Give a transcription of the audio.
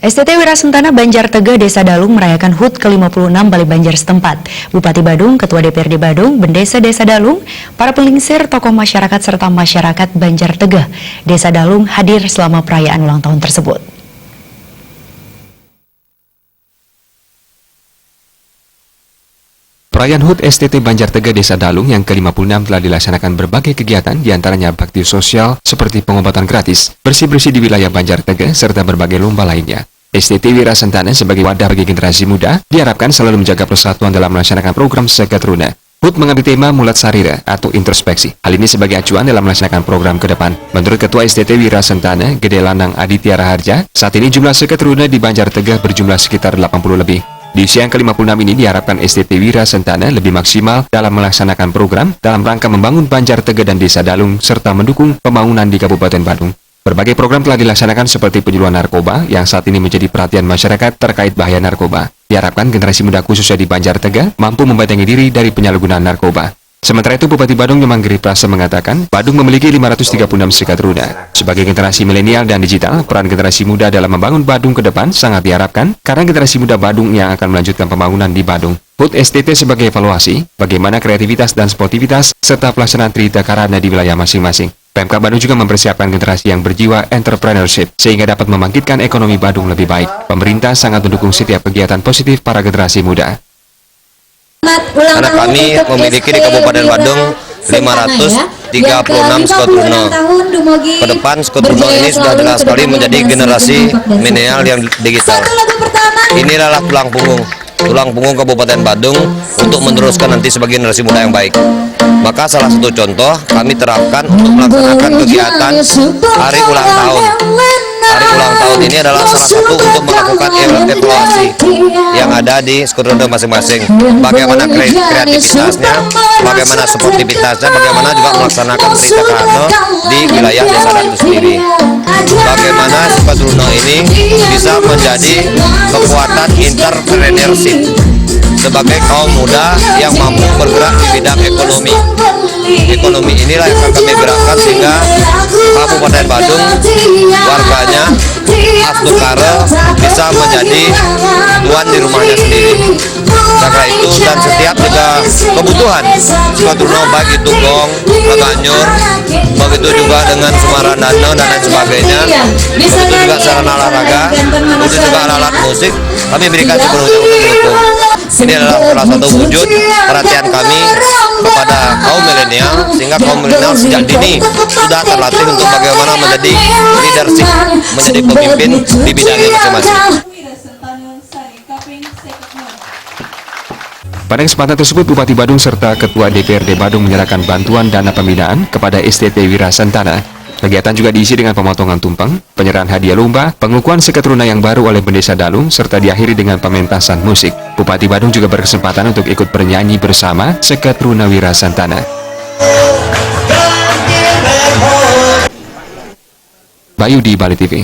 STT Wirasentana Banjar Tegeh Desa Dalung merayakan HUT ke-56 Balai Banjar setempat. Bupati Badung, Ketua DPRD Badung, Bendesa Desa Dalung, para pelingsir, tokoh masyarakat serta masyarakat Banjar Tegeh Desa Dalung hadir selama perayaan ulang tahun tersebut. Perayaan HUT STT Banjar Tegeh Desa Dalung yang ke-56 telah dilaksanakan berbagai kegiatan, diantaranya bakti sosial seperti pengobatan gratis, bersih-bersih di wilayah Banjar Tegeh, serta berbagai lomba lainnya. STT Wirasentana sebagai wadah bagi generasi muda diharapkan selalu menjaga persatuan dalam melaksanakan program Seketruna. HUT mengambil tema Mulat Sarira atau introspeksi. Hal ini sebagai acuan dalam melaksanakan program ke depan. Menurut Ketua STT Wirasentana, Gede Lanang Aditya Raharja, saat ini jumlah Seketruna di Banjar Tegeh berjumlah sekitar 80 lebih. Di usia yang ke-56 ini diharapkan STT Wirasentana lebih maksimal dalam melaksanakan program dalam rangka membangun Banjar Tegeh dan Desa Dalung serta mendukung pembangunan di Kabupaten Badung. Berbagai program telah dilaksanakan seperti penyuluhan narkoba yang saat ini menjadi perhatian masyarakat terkait bahaya narkoba. Diharapkan generasi muda khususnya di Banjar Tegeh mampu membentengi diri dari penyalahgunaan narkoba. Sementara itu, Bupati Badung Nyomanggiri Prasa mengatakan, Badung memiliki 536 Seketruna. Sebagai generasi milenial dan digital, peran generasi muda dalam membangun Badung ke depan sangat diharapkan karena generasi muda Badung yang akan melanjutkan pembangunan di Badung. HUT STT sebagai evaluasi, bagaimana kreativitas dan sportivitas, serta pelaksanaan Trita Karana di wilayah masing-masing. Pemkab Badung juga mempersiapkan generasi yang berjiwa entrepreneurship, sehingga dapat membangkitkan ekonomi Badung lebih baik. Pemerintah sangat mendukung setiap kegiatan positif para generasi muda. Karena kami memiliki di Kabupaten Badung 536 Seketruna. Ke depan Seketruna ini sudah jelas sekali menjadi generasi milenial yang digital. Inilah tulang punggung Kabupaten Badung untuk meneruskan nanti sebagai generasi muda yang baik. Maka salah satu contoh kami terapkan untuk melaksanakan kegiatan hari ulang tahun. Hari ulang tahun ini adalah salah satu untuk melakukan evaluasi yang ada di Seketruna masing-masing. Bagaimana kreativitasnya, bagaimana sportivitasnya, bagaimana juga melaksanakan Trita Karana di wilayah desa itu sendiri. Bagaimana Seketruna ini bisa menjadi kekuatan entrepreneurship sebagai kaum muda yang mampu bergerak di bidang ekonomi. Ekonomi inilah yang akan kami gerakkan sehingga Kabupaten Badung, warganya, Astukara bisa menjadi tuan di rumahnya sendiri. Karena itu dan setiap juga kebutuhan Seketruna baik itu gong, leganyur, begitu juga dengan Sumarandana dan lain sebagainya, begitu juga sarana olahraga, begitu juga alat musik, kami berikan sepenuhnya untuk mendukung. Ini adalah salah satu wujud perhatian kami kepada kaum milenial, sehingga kaum milenial sejak dini sudah terlatih untuk bagaimana menjadi leadership, menjadi pemimpin di bidangnya masing-masing. Pada kesempatan tersebut, Bupati Badung serta Ketua DPRD Badung menyerahkan bantuan dana pembinaan kepada STT Wirasentana. Kegiatan juga diisi dengan pemotongan tumpeng, penyerahan hadiah lomba, pengukuhan Seketruna yang baru oleh Bendesa Dalung, serta diakhiri dengan pementasan musik. Bupati Badung juga berkesempatan untuk ikut bernyanyi bersama Seketruna Wirasentana. Bayu di Bali TV.